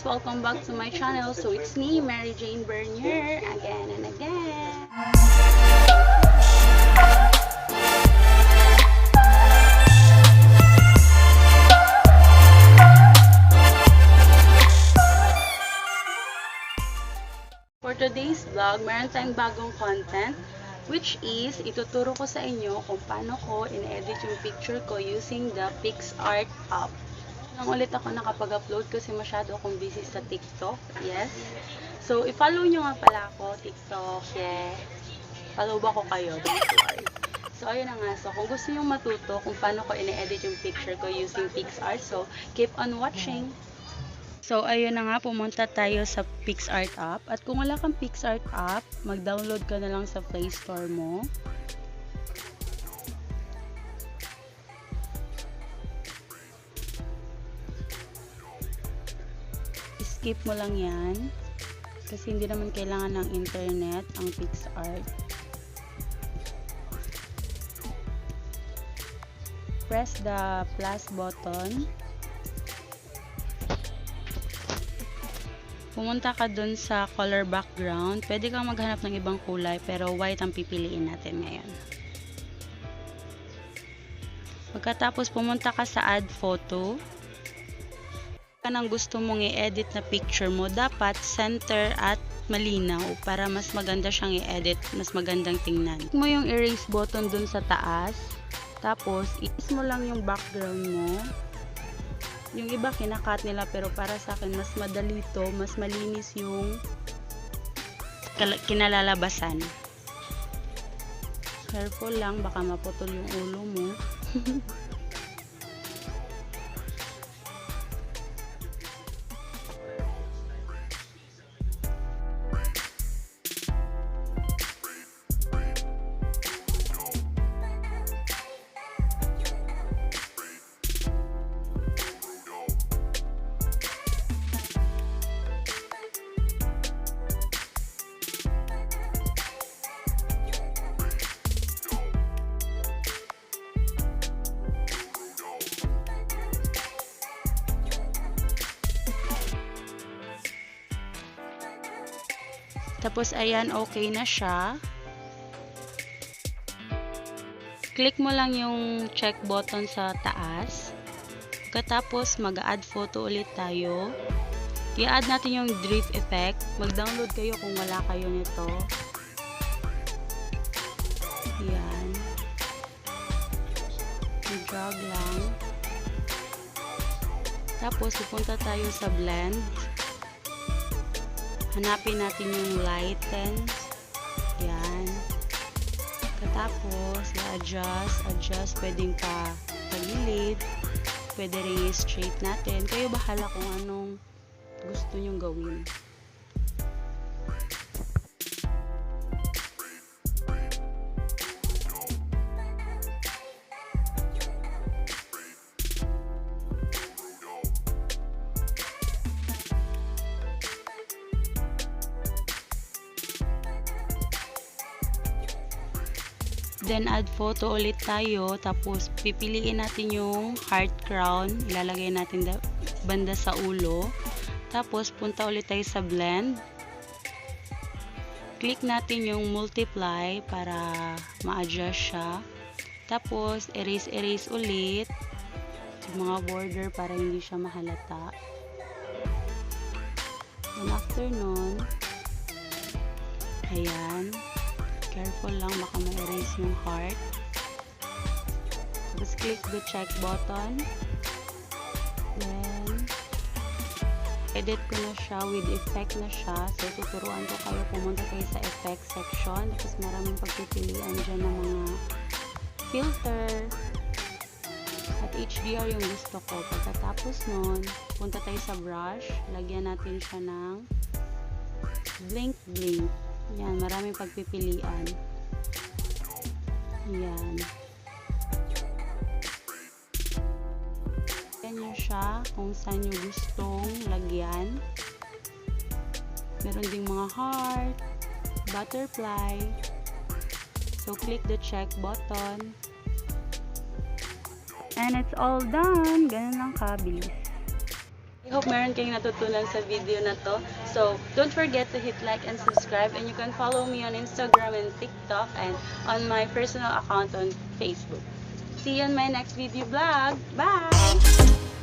Welcome back to my channel. So it's me, Mary Jane Bernier, again and again. For today's vlog, meron tayong bagong content, which is ituturo ko sa inyo kung paano ko in-edit yung picture ko using the Picsart App. Nang ulit ako nakapag-upload kasi masyado akong busy sa TikTok. Yes. So, i-follow nyo nga pala ako, TikTok. Yeah. Follow ba ko kayo? Don't worry. So, ayun na nga. So, kung gusto nyo matuto kung paano ko in-edit yung picture ko using Picsart, so, keep on watching. So, ayun na nga, pumunta tayo sa Picsart App. At kung wala kang Picsart App, mag-download ka na lang sa Play Store mo. Skip mo lang yan. Kasi hindi naman kailangan ng internet ang Picsart. Press the plus button. Pumunta ka dun sa color background. Pwede kang maghanap ng ibang kulay, pero white ang pipiliin natin ngayon. Pagkatapos, pumunta ka sa add photo. Kung anong gusto mong i-edit na picture mo, dapat center at malinaw para mas maganda siyang i-edit, mas magandang tingnan. Click mo yung erase button dun sa taas. Tapos, i-erase mo lang yung background mo. Yung iba kinakat nila, pero para sa akin mas madali to, mas malinis yung kinalalabasan. Careful lang, baka maputol yung ulo mo. Tapos, ayan, okay na siya. Click mo lang yung check button sa taas. Pagkatapos, mag-add photo ulit tayo. I-add natin yung drift effect. Mag-download kayo kung wala kayo nito. Ayan. Mag-drag lang. Tapos, pupunta tayo sa blend. Hanapin natin yung lighten. Yan. Katapos, adjust. Pwedeng pa pagilid. Pwede rin i-straight natin. Kayo bahala kung anong gusto nyong gawin. Then, add photo ulit tayo. Tapos, pipiliin natin yung heart crown. Ilalagay natin banda sa ulo. Tapos, punta ulit tayo sa blend. Click natin yung multiply para ma-adjust siya. Tapos, erase ulit. Yung mga border para hindi siya mahalata. And after nun, ayan. Careful lang, baka ma-erase yung heart. Tapos, click the check button. Then, edit ko na siya, with effect na siya. So, tuturuan ko kayo, pumunta kayo sa effect section. Tapos, maraming pagpipilian dyan ng mga filter. At HDR yung gusto ko. Pagkatapos nun, punta tayo sa brush. Lagyan natin siya ng blink. Yan, maraming pagpipilian. Yan. Ganyan siya kung saan nyo gustong lagyan. Meron ding mga heart, butterfly. So, click the check button. And it's all done. Ganun lang kabilis. I hope meron kayong natutunan sa video na to. So, don't forget to hit like and subscribe, and you can follow me on Instagram and TikTok and on my personal account on Facebook. See you on my next video vlog. Bye!